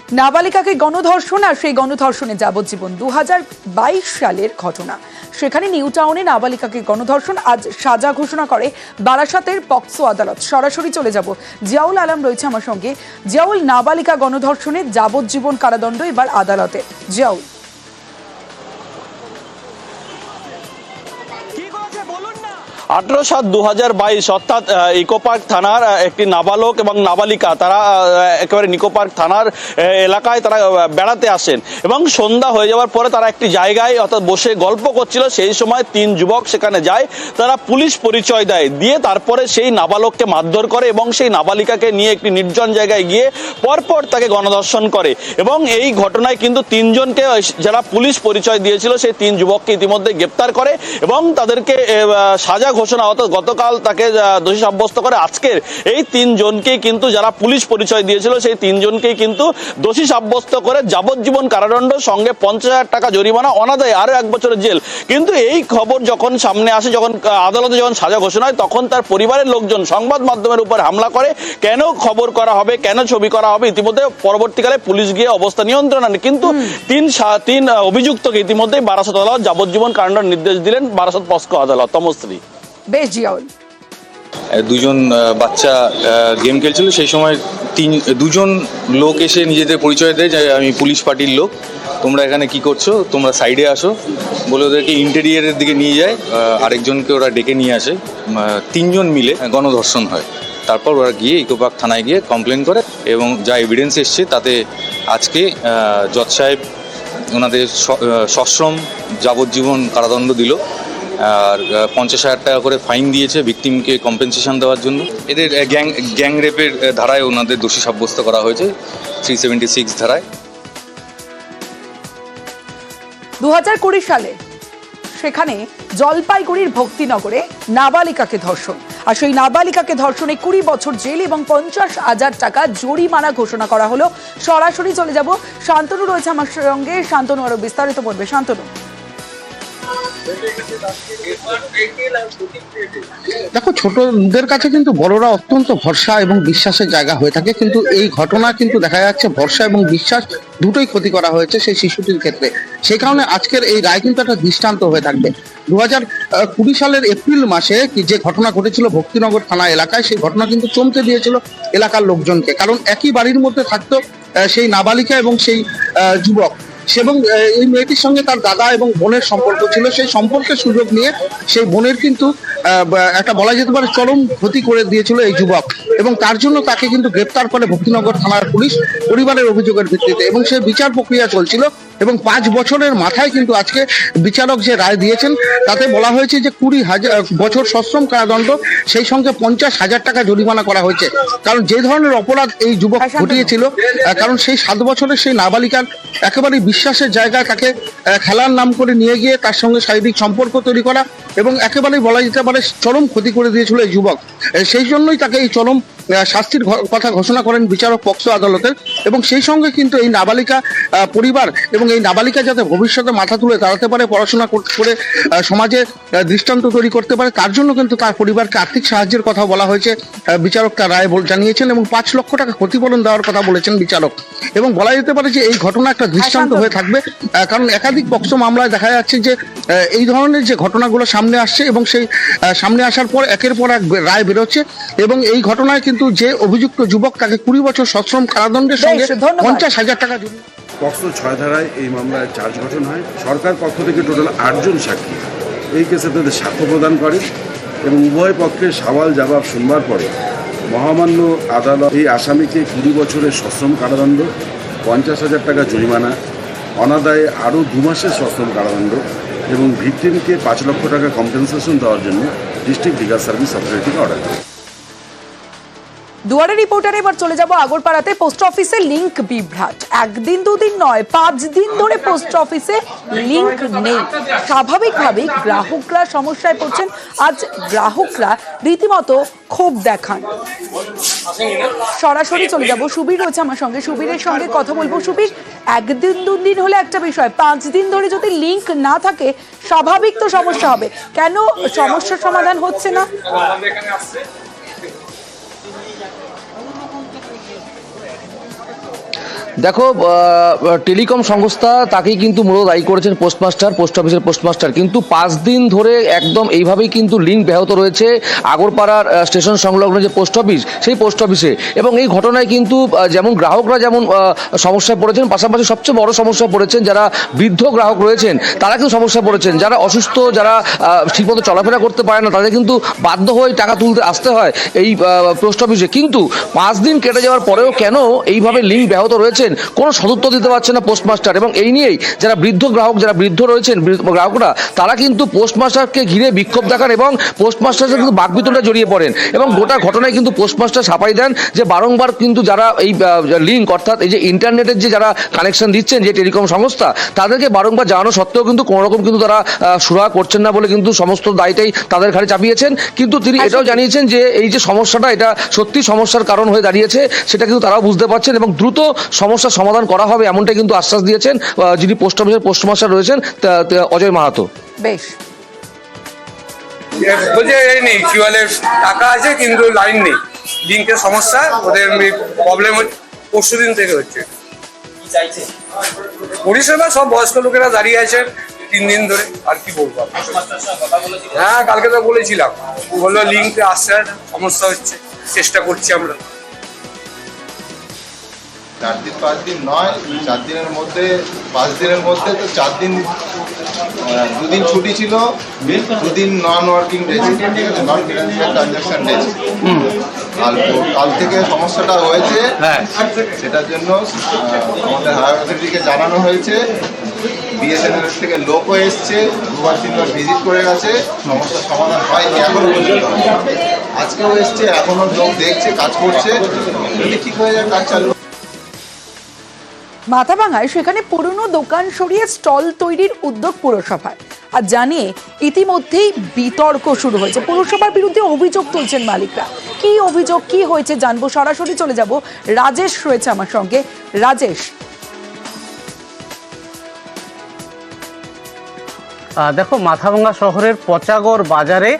নাবালিকাকে গণধর্ষণ আর সেই গণধর্ষণে যাবজ্জীবন 2022 সালের ঘটনা। সেখানে নিউ টাউনে নাবালিকাকে গণধর্ষণ, আজ সাজা ঘোষণা করে বারাসাতের পক্সো আদালত। সরাসরি চলে যাব, জিয়াউল আলম রয়েছে আমার সঙ্গে। জিয়াউল, নাবালিকা গণধর্ষণে যাবজ্জীবন কারাদণ্ড এবার আদালতে। জিয়াউল, 18/7/2022 অর্থাৎ ইকো পার্ক থানার একটি নাবালক এবং নাবালিকা তারা একেবারে নিকো পার্ক থানার এলাকায় তারা বেড়াতে আসেন এবং সন্ধ্যা হয়ে যাওয়ার পরে তারা একটি জায়গায় অর্থাৎ বসে গল্প করছিল। সেই সময় 3 যুবক সেখানে যায়, তারা পুলিশ পরিচয় দেয়, দিয়ে তারপরে সেই নাবালককে মারধর করে এবং সেই নাবালিকাকে নিয়ে একটি নির্জন জায়গায় গিয়ে পরপর তাকে গণধর্ষণ করে। এবং এই ঘটনায় কিন্তু 3 জনকে, যারা পুলিশ পরিচয় দিয়েছিল সেই 3 যুবককে ইতিমধ্যে গ্রেপ্তার করে এবং তাদেরকে সাজা ঘোষণা অর্থাৎ গতকাল তাকে দোষী সাব্যস্ত করে। আজকের এই 3 জনকেই কিন্তু, যারা পুলিশ পরিচয় দিয়েছিল সেই 3 জনকেই কিন্তু দোষী সাব্যস্ত করে যাবজ্জীবন কারাদণ্ড, সঙ্গে 50,000 টাকা জরিমানা, অনাদায়ে আরো 1 বছরের জেল। কিন্তু এই খবর যখন সামনে আসে, যখন আদালতে যখন সাজা ঘোষণা হয়, তখন তার পরিবারের লোকজন সংবাদ মাধ্যমের উপর হামলা করে। কেন খবর করা হবে, কেন ছবি করা হবে? ইতিমধ্যে পরবর্তীকালে পুলিশ গিয়ে অবস্থা নিয়ন্ত্রণ আনে, কিন্তু 3 অভিযুক্তকে ইতিমধ্যেই বারাসত আদালত যাবজ্জীবন কারাদণ্ডের নির্দেশ দিলেন বারাসত পস্কো আদালত। তমশ্রী, বেশ জিয়াউল। 2 জন বাচ্চা গেম খেলছিল, সেই সময় 2 জন লোক এসে নিজেদের পরিচয় দেয় যে আমি পুলিশ পার্টির লোক, তোমরা এখানে কি করছো, তোমরা সাইডে আসো বলে ওদেরকে ইন্টেরিয়ারের দিকে নিয়ে যায়। আরেকজনকে ওরা ডেকে নিয়ে আসে, 3 জন মিলে গণধর্ষণ হয়। তারপর ওরা গিয়ে ইকো পার্ক থানায় গিয়ে কমপ্লেন করে এবং যা এভিডেন্স এসছে তাতে আজকে জজ সাহেব ওনাদের সশ্রম যাবজ্জীবন কারাদণ্ড দিল, আর 50,000 টাকা করে ফাইন দিয়েছে ভিকটিমকে কম্পেনসেশন দেওয়ার জন্য। এদের গ্যাং রেপের ধারায় ওনাদের দোষী সাব্যস্ত করা হয়েছে 376 ধারায়। 2020 সালে সেখানে জলপাইগুড়ির ভক্তিনগরে নাবালিকাকে ধর্ষণ, আর সেই নাবালিকাকে ধর্ষণে 20 বছর জেল এবং 50,000 টাকা জরিমানা ঘোষণা করা হলো। সরাসরি চলে যাব, শান্তনু রয়েছে আমার সঙ্গে। শান্তনু আরো বিস্তারিত বলবে। শান্তনু, দেখো, ছোটদের কাছে কিন্তু বড়রা অত্যন্ত ভরসা এবং বিশ্বাসের জায়গা হয়ে থাকে, কিন্তু এই ঘটনা কিন্তু দেখা যাচ্ছে ভরসা এবং বিশ্বাস দুটোই ক্ষতি করা হয়েছে সেই শিশুটির ক্ষেত্রে। সেই কারণে আজকের এই রায় কিন্তু একটা দৃষ্টান্ত হয়ে থাকবে। 2020 সালের এপ্রিল মাসে যে ঘটনা ঘটেছিল ভক্তিনগর থানা এলাকায়, সেই ঘটনা কিন্তু চমকে দিয়েছিল এলাকার লোকজনকে, কারণ একই বাড়ির মধ্যে থাকতো সেই নাবালিকা এবং সেই যুবক, এবং এই মেয়েটির সঙ্গে তার দাদা এবং বোনের সম্পর্ক ছিল। সেই সম্পর্কের সুযোগ নিয়ে সেই বোনের কিন্তু একটা বলা যেতে পারে চরম ক্ষতি করে দিয়েছিল এই যুবক, এবং তার জন্য তাকে কিন্তু গ্রেপ্তার করে ভক্তিনগর থানার পুলিশ পরিবারের অভিযোগের ভিত্তিতে, এবং সেই বিচার প্রক্রিয়া চলছিল। এবং 5 বছরের মাথায় কিন্তু আজকে বিচারক যে রায় দিয়েছেন তাতে বলা হয়েছে যে 20,000 বছর সশ্রম কারাদণ্ড, সেই সঙ্গে 50,000 টাকা জরিমানা করা হয়েছে। কারণ যে ধরনের অপরাধ এই যুবক ঘটিয়েছিল, কারণ সেই 7 বছরের সেই নাবালিকার একেবারেই বিশ্বাসের জায়গায় তাকে খেলার নাম করে নিয়ে গিয়ে তার সঙ্গে শারীরিক সম্পর্ক তৈরি করা এবং একেবারেই বলা যেতে পারে চরম ক্ষতি করে দিয়েছিল এই যুবক। সেই জন্যই তাকে এই চরম শাস্তির কথা ঘোষণা করেন বিচারক পক্সো আদালতের। এবং সেই সঙ্গে কিন্তু এই নাবালিকা পরিবার এবং এই নাবালিকা যাতে ভবিষ্যতে মাথা তুলে দাঁড়াতে পারে, পড়াশোনা করে সমাজে দৃষ্টান্ত তৈরি করতে পারে, তার জন্য কিন্তু তার পরিবারকে আর্থিক সাহায্যের কথা বলা হয়েছে। বিচারক তার রায় জানিয়েছেন এবং 5 লক্ষ টাকা ক্ষতিপূরণ দেওয়ার কথা বলেছেন বিচারক। এবং বলা যেতে পারে যে এই ঘটনা একটা দৃষ্টান্ত হয়ে থাকবে, কারণ একাধিক পক্সো মামলায় দেখা যাচ্ছে যে এই ধরনের যে ঘটনাগুলো সামনে আসছে এবং সেই সামনে আসার পর একের পর এক রায় বেরোচ্ছে। এবং এই ঘটনায় কিন্তু যে অভিযুক্ত যুবক তাকে 20 বছর সশ্রম কারাদণ্ডের সঙ্গে 50,000 টাকা জরিমানা। পক্সো 6 ধারায় এই মামলায় চার্জ গঠন হয়। সরকার পক্ষ থেকে টোটাল 8 জন সাক্ষী এই কেসে তাদের সাক্ষ্য প্রদান করে এবং উভয় পক্ষের সওয়াল জবাব শুনবার পরে মহামান্য আদালত এই আসামিকে 20 বছরের সশ্রম কারাদণ্ড, 50,000 টাকা জরিমানা, অনাদায়ে আরও 2 মাসের সশ্রম কারাদণ্ড এবং ভিকটিমকে 5 লক্ষ টাকা কম্পেনসেশন দেওয়ার জন্য ডিস্ট্রিক্ট লিগাল সার্ভিস অথরিটিকে অর্ডার করে। দুয়ারে রিপোর্টারে এবার চলে যাব আগরপাড়াতে। পোস্ট অফিসে লিংক বিভ্রাট, 1 দিন 2 দিন নয়, 5 দিন ধরে পোস্ট অফিসে লিংক নেই। স্বাভাবিকভাবেই গ্রাহকরা সমস্যায় পড়ছেন। আজ গ্রাহকরা রীতিমতো ক্ষোভ দেখান। সরাসরি চলে যাব, সুবীর রয়েছে আমার সঙ্গে। সুবীরের সঙ্গে কথা বলবো। সুবীর, 1 দিন 2 দিন হলে একটা বিষয়, 5 দিন ধরে যদি লিংক না থাকে স্বাভাবিক তো সমস্যা হবে, কেন সমস্যার সমাধান হচ্ছে না? দেখো, টেলিকম সংস্থা তাকেই কিন্তু মূলত দায়ী করেছেন পোস্ট অফিসের পোস্টমাস্টার, কিন্তু 5 দিন ধরে একদম এইভাবেই কিন্তু লিঙ্ক ব্যাহত রয়েছে আগরপাড়ার স্টেশন সংলগ্ন যে পোস্ট অফিস, সেই পোস্ট অফিসে। এবং এই ঘটনায় কিন্তু যেমন গ্রাহকরা যেমন সমস্যায় পড়েছেন, পাশাপাশি সবচেয়ে বড় সমস্যায় পড়েছেন যারা বৃদ্ধ গ্রাহক রয়েছেন, তারা কিন্তু সমস্যায় পড়েছেন। যারা অসুস্থ, যারা ঠিকমতো চলাফেরা করতে পারে না, তাদের কিন্তু বাধ্য হয়ে টাকা তুলতে আসতে হয় এই পোস্ট অফিসে। কিন্তু 5 দিন কেটে যাওয়ার পরেও কেন এইভাবে লিঙ্ক ব্যাহত রয়েছেন কোনো সদুত্তর দিতে পারছে না পোস্টমাস্টার। এবং এই নিয়েই যারা বৃদ্ধ রয়েছেন গ্রাহকরা, তারা কিন্তু পোস্টমাস্টারকে ঘিরে বিক্ষোভ দেখান এবং পোস্টমাস্টার কিন্তু বাকবিতণ্ডা জড়িয়ে পড়েন। এবং গোটা ঘটনায় কিন্তু পোস্টমাস্টার সাফাই দেন যে বারংবার কিন্তু যারা এই লিঙ্ক, অর্থাৎ এই যে ইন্টারনেটের যে যারা কানেকশন দিচ্ছেন যে টেলিকম সংস্থা, তাদেরকে বারংবার জানানো সত্ত্বেও কিন্তু কোনো রকম কিন্তু তারা সুরাহা করছেন না বলে কিন্তু সমস্ত দায়টাই তাদের ঘাড়ে চাপিয়েছেন। কিন্তু তিনি এটাও জানিয়েছেন যে এই যে সমস্যাটা, এটা সত্যি সমস্যার কারণ হয়ে দাঁড়িয়েছে, সেটা কিন্তু তারাও বুঝতে পারছেন এবং দ্রুত সমস্যার সমাধান করা হবে, এমনটাই কিন্তু আশ্বাস দিয়েছেন যিনি পোস্ট অফিসের পোস্টমাস্টার রয়েছেন অজয় মাহাতো। বেশ, বলছে এই নেই কি বলে, টাকা আছে কিন্তু লাইন নেই, লিঙ্কের সমস্যা, ওদের প্রবলেম হচ্ছে, পরশু দিন থেকে হচ্ছে। পরিষেবা সব বয়স্ক লোকেরা দাঁড়িয়ে আছে 3 দিন ধরে, আর কি বলবো। হ্যাঁ, কালকে তো বলেছিলাম, বললো লিঙ্ক আসছে, সমস্যা হচ্ছে, চেষ্টা করছি আমরা। 4 দিন 5 দিন নয়, 4 দিনের মধ্যে 5 দিনের মধ্যে তো 4 দিন, 2 দিন ছুটি ছিল, 2 দিন নন ওয়ার্কিং ডে, ঠিক আছে, নন ফিনান্সিয়াল ট্রানজাকশন ডে। কাল থেকে সমস্যাটা হয়েছে, সেটার জন্য আমাদের হায়ার অথরিটিকে জানানো হয়েছে। বিএসএনএল থেকে লোকও এসছে, 2-3বার ভিজিট করে গেছে, সমস্যার সমাধান হয়নি এখনো পর্যন্ত। আজকেও এসছে, এখনো লোক দেখছে, কাজ করছে, যদি ঠিক হয়ে যায় কাজ চালু। মাথাভাঙায় সেখানে পুরনো দোকান সরিয়ে স্টল তৈরির উদ্যোগ পুরসভার। আর জানিয়ে ইতিমধ্যেই বিতর্ক শুরু হয়েছে, পুরসভার বিরুদ্ধে অভিযোগ তুলছেন মালিকরা। কি অভিযোগ, কি হয়েছে জানবো, সরাসরি চলে যাব, রাজেশ রয়েছে আমার সঙ্গে। রাজেশ, দেখো, মাথাভাঙা শহরের পচাগড় বাজারে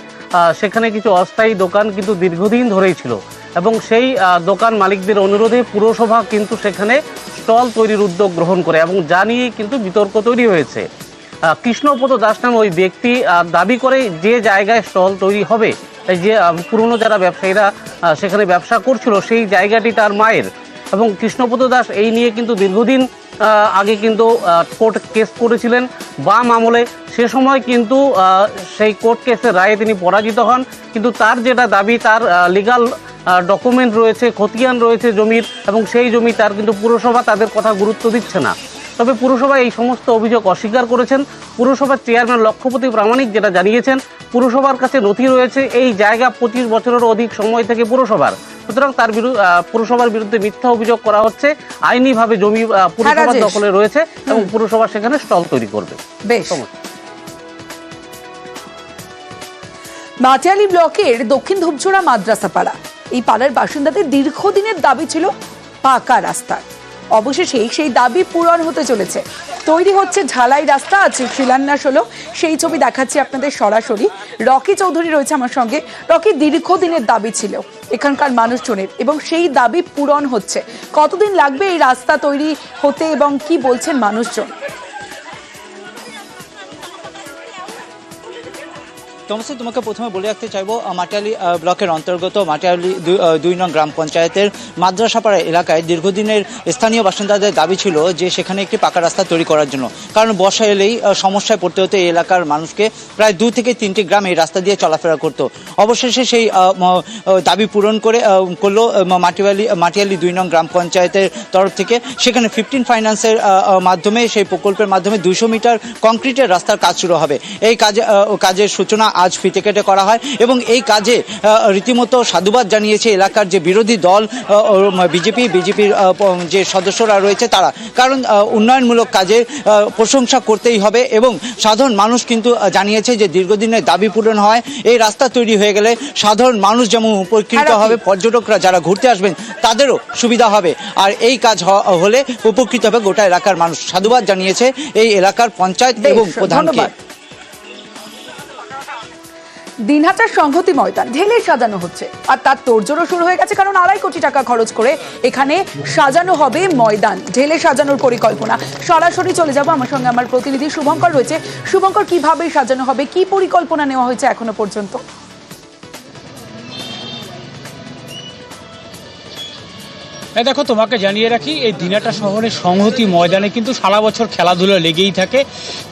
সেখানে কিছু অস্থায়ী দোকান কিন্তু দীর্ঘদিন ধরেই ছিল এবং সেই দোকান মালিকদের অনুরোধে পুরসভা কিন্তু সেখানে স্টল তৈরির উদ্যোগ গ্রহণ করে এবং জানিয়ে কিন্তু বিতর্ক তৈরি হয়েছে। কৃষ্ণপদ দাস নামে ওই ব্যক্তি দাবি করে যে জায়গায় স্টল তৈরি হবে, যে পুরনো যারা ব্যবসায়ীরা সেখানে ব্যবসা করছিল, সেই জায়গাটি তার মায়ের। এবং কৃষ্ণপদ দাস এই নিয়ে কিন্তু দীর্ঘদিন আগে কিন্তু কোর্ট কেস করেছিলেন বাম আমলে। সে সময় কিন্তু সেই কোর্ট কেসের রায়ে তিনি পরাজিত হন, কিন্তু তার যেটা দাবি, তার লিগাল ডকুমেন্ট রয়েছে, খতিয়ান রয়েছে জমির, এবং সেই জমি তার কিন্তু পুরসভা তাদের কথা গুরুত্ব দিচ্ছে না। তবে পুরসভা এই সমস্ত অভিযোগ অস্বীকার করেছেন। পুরসভার চেয়ারম্যান লক্ষ্যপতি প্রামাণিক যেটা জানিয়েছেন, পুরসভার কাছে নথি রয়েছে, এই জায়গা 25 বছরেরও অধিক সময় থেকে পুরসভার, সুতরাং তার পুরসভার বিরুদ্ধে মিথ্যা অভিযোগ করা হচ্ছে। আইনিভাবে জমি পুরসভার দখলে রয়েছে এবং পুরসভা সেখানে স্টল তৈরি করবে। বেশ, মাটিয়ালি ব্লকের দক্ষিণ ধূপঝোড়া মাদ্রাসা পাড়া, এই পাড়ার বাসিন্দাদের দীর্ঘদিনের দাবি ছিল পাকা রাস্তা। অবশেষে সেই দাবি পূরণ হতে চলেছে, তৈরি হচ্ছে ঢালাই রাস্তা। আজ শিলান্যাস হলো, সেই ছবি দেখাচ্ছি আপনাদের সরাসরি। রকি চৌধুরী রয়েছে আমার সঙ্গে। রকি, দীর্ঘদিনের দাবি ছিল এখানকার মানুষজনের এবং সেই দাবি পূরণ হচ্ছে। কতদিন লাগবে এই রাস্তা তৈরি হতে এবং কি বলছেন মানুষজন? তমসে, তোমাকে প্রথমে বলে রাখতে চাইবো, মাটিয়ালি ব্লকের অন্তর্গত মাটিয়ালি 2 নং গ্রাম পঞ্চায়েতের মাদ্রাসাপাড়া এলাকায় দীর্ঘদিনের স্থানীয় বাসিন্দাদের দাবি ছিল যে সেখানে একটি পাকা রাস্তা তৈরি করার জন্য, কারণ বর্ষা এলেই সমস্যায় পড়তে হতো এই এলাকার মানুষকে। প্রায় 2 থেকে 3টি গ্রাম এই রাস্তা দিয়ে চলাফেরা করতো। অবশেষে সেই দাবি পূরণ করলো মাটিয়ালি 2 নং গ্রাম পঞ্চায়েতের তরফ থেকে। সেখানে 15 ফাইন্যান্সের মাধ্যমে, সেই প্রকল্পের মাধ্যমে 200 মিটার কংক্রিটের রাস্তার কাজ শুরু হবে। এই কাজের সূচনা আজ ফিতে কেটে করা হয় এবং এই কাজে রীতিমতো সাধুবাদ জানিয়েছে এলাকার যে বিরোধী দল বিজেপির যে সদস্যরা রয়েছে তারা, কারণ উন্নয়নমূলক কাজে প্রশংসা করতেই হবে। এবং সাধারণ মানুষ কিন্তু জানিয়েছে যে দীর্ঘদিনের দাবি পূরণ হয়, এই রাস্তা তৈরি হয়ে গেলে সাধারণ মানুষ যেমন উপকৃত হবে, পর্যটকরা যারা ঘুরতে আসবেন তাদেরও সুবিধা হবে, আর এই কাজ হলে উপকৃত হবে গোটা এলাকার মানুষ। সাধুবাদ জানিয়েছে এই এলাকার পঞ্চায়েত এবং প্রধানকে। দিনহাটার সংহতি ময়দান ঢেলে সাজানো হচ্ছে আর তার তোড়জোড়ও শুরু হয়ে গেছে, কারণ 2.5 কোটি টাকা খরচ করে এখানে সাজানো হবে ময়দান। ঢেলে সাজানোর পরিকল্পনা। সরাসরি চলে যাব, আমার সঙ্গে আমার প্রতিনিধি শুভঙ্কর রয়েছে। শুভঙ্কর, কিভাবে সাজানো হবে, কি পরিকল্পনা নেওয়া হয়েছে এখনো পর্যন্ত? দেখো, তোমাকে জানিয়ে রাখি, এই দিনহাটা শহরের সংহতি ময়দানে কিন্তু সারা বছর খেলাধুলা লেগেই থাকে।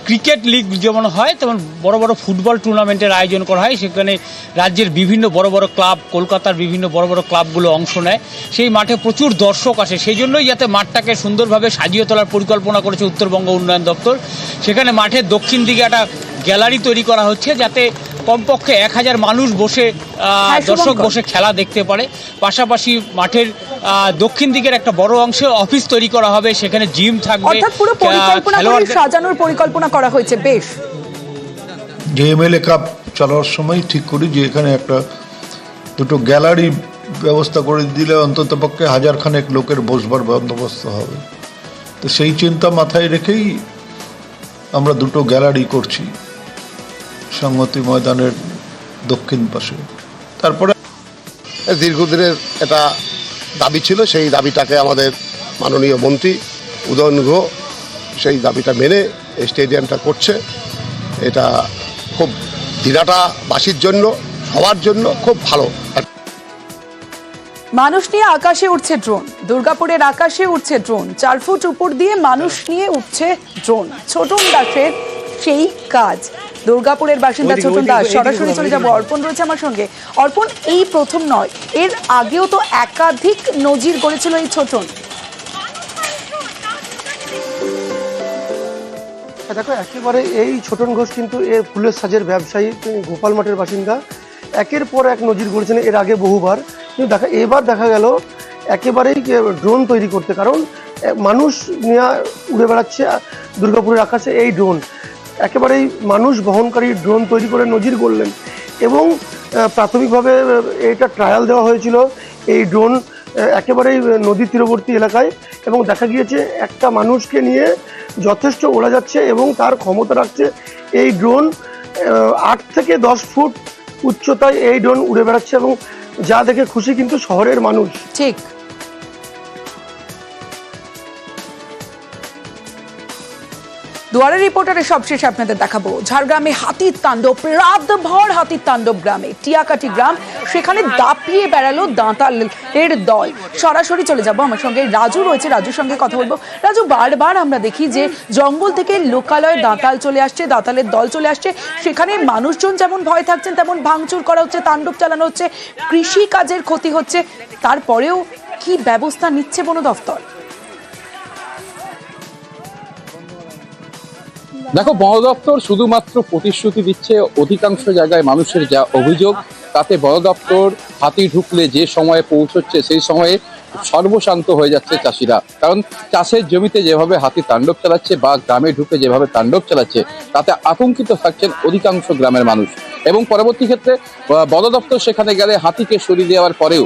ক্রিকেট লিগ যেমন হয় তেমন বড় বড় ফুটবল টুর্নামেন্টের আয়োজন করা হয়। সেখানে রাজ্যের বিভিন্ন বড় বড় ক্লাব, কলকাতার বিভিন্ন বড় বড় ক্লাবগুলো অংশ নেয়। সেই মাঠে প্রচুর দর্শক আসে, সেই জন্যই যাতে মাঠটাকে সুন্দরভাবে সাজিয়ে তোলার পরিকল্পনা করেছে উত্তরবঙ্গ উন্নয়ন দপ্তর। সেখানে মাঠের দক্ষিণ দিকে একটা গ্যালারি তৈরি করা হচ্ছে, যাতে কমপক্ষে 1000 মানুষ বসে দর্শক বসে খেলা দেখতে পারে। পাশাপাশি মাঠের দক্ষিণ দিকের একটা বড় অংশে অফিস তৈরি করা হবে, সেখানে জিম থাকবে। অর্থাৎ পুরো পরিকল্পনা করে সাজানোর পরিকল্পনা করা হয়েছে। বেশ, যে এমএলএ কাপ চালার সময় ঠিক করি যে এখানে একটা দুটো গ্যালারি ব্যবস্থা করে দিলে অন্তত পক্ষে 1000 খানেক লোকের বসবার বন্দোবস্ত হবে। তো সেই চিন্তা মাথায় রেখেই আমরা দুটো গ্যালারি করছি সংহতি ময়দানের দক্ষিণ পাশে। তারপরে দীর্ঘদিনের একটা দাবি ছিল, সেই দাবিটাকে আমাদের মাননীয় মন্ত্রী উদয়ন গুহ সেই দাবিটা মেনে এই স্টেডিয়ামটা করছে। এটা খুব দিনহাটাবাসীর জন্য, সবার জন্য খুব ভালো। মানুষ নিয়ে আকাশে উঠছে ড্রোন। দুর্গাপুরের আকাশে উঠছে ড্রোন। 4 ফুট উপর দিয়ে মানুষ নিয়ে উঠছে ড্রোন। ছোটন দাসের সেই কাজ। দুর্গাপুরের বাসিন্দা ছোটন দাস। সরাসরি চলে যাব, অর্পণ রয়েছে আমার সঙ্গে। অর্পণ, এই প্রথম নয়, এর আগেও তো একাধিক নজির গড়েছিল এই ছোটন। দেখো, একেবারে এই ছোটন ঘোষ কিন্তু এর ফুলের সাজের ব্যবসায়ী, গোপাল মাঠের বাসিন্দা। একের পর এক নজির গড়েছেন এর আগে বহুবার, কিন্তু এবার দেখা গেল একেবারেই ড্রোন তৈরি করতে। কারণ মানুষ নিয়ে উড়ে বেড়াচ্ছে দুর্গাপুরের আকাশে এই ড্রোন। একেবারেই মানুষ বহনকারী ড্রোন তৈরি করে নজির গড়লেন। এবং প্রাথমিকভাবে এটা ট্রায়াল দেওয়া হয়েছিল এই ড্রোন একেবারেই নদী তীরবর্তী এলাকায়, এবং দেখা গিয়েছে একটা মানুষকে নিয়ে যথেষ্ট ওড়া যাচ্ছে এবং তার ক্ষমতা রাখছে এই ড্রোন 8 থেকে 10 ফুট উচ্চতায় এই ড্রোন উড়ে বেড়াচ্ছে, এবং যা দেখে খুশি কিন্তু শহরের মানুষ। ঠিক। দুয়ারে রিপোর্টারের সবশেষ আপনাদের দেখাবো ঝাড়গ্রামে হাতির তাণ্ডব। রাতভর হাতির তাণ্ডব গ্রামে, টিয়াকাটি গ্রাম, সেখানে দাপিয়ে বেড়ালো দাঁতালের দল। সরাসরি চলে যাব, আমার সঙ্গে রাজু রয়েছে, রাজুর সঙ্গে কথা বলবো। রাজু, বারবার আমরা দেখি যে জঙ্গল থেকে লোকালয় দাঁতাল চলে আসছে, দাঁতালের দল চলে আসছে, সেখানে মানুষজন যেমন ভয় থাকছেন তেমন ভাঙচুর করা হচ্ছে, তাণ্ডব চালানো হচ্ছে, কৃষি কাজের ক্ষতি হচ্ছে। তারপরেও কি ব্যবস্থা নিচ্ছে বন দফতর? দেখো, বন দপ্তর শুধুমাত্র প্রতিশ্রুতি দিচ্ছে। অধিকাংশ জায়গায় মানুষের যা অভিযোগ, তাতে বন দপ্তর হাতি ঢুকলে যে সময়ে পৌঁছচ্ছে সেই সময়ে সর্বশান্ত হয়ে যাচ্ছে চাষিরা। কারণ চাষের জমিতে যেভাবে হাতি তাণ্ডব চালাচ্ছে বা গ্রামে ঢুকে যেভাবে তাণ্ডব চালাচ্ছে, তাতে আতঙ্কিত থাকছেন অধিকাংশ গ্রামের মানুষ। এবং পরবর্তী ক্ষেত্রে বন দপ্তর সেখানে গেলে হাতিকে সরিয়ে দেওয়ার পরেও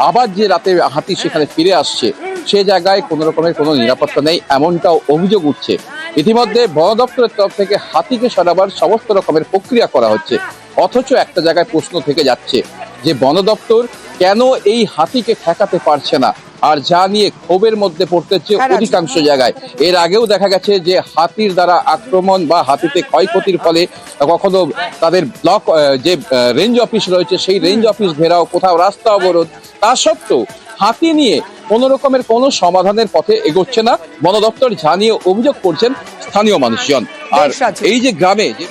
আবার যে রাতে হাতি সেখানে ফিরে আসছে, সে জায়গায় কোনো রকমের কোনো নিরাপত্তা নেই, এমনটাও অভিযোগ উঠছে। ইতিমধ্যে বন দপ্তরের তরফ থেকে হাতিকে সরাবার সমস্ত রকমের প্রক্রিয়া করা হচ্ছে। অথচ একটা জায়গায় প্রশ্ন থেকে যাচ্ছে যে বন দপ্তর কেন এই হাতিকে ঠেকাতে পারছে না, আর যা নিয়ে ক্ষোভের মধ্যে পড়তেছে অধিকাংশ জায়গায়। এর আগেও দেখা গেছে যে হাতির দ্বারা আক্রমণ বা হাতিতে ক্ষয়ক্ষতির ফলে কখনো তাদের ব্লক যে রেঞ্জ অফিস রয়েছে সেই রেঞ্জ অফিস ঘেরাও, কোথাও রাস্তা অবরোধ। তা সত্ত্বেও হাতি নিয়ে কোনো রকমের কোনো সমাধানের পথে এগোচ্ছে না বন দপ্তর, জানিয়ে অভিযোগ করছেন স্থানীয় মানুষজন। আর এই যে গ্রামে যে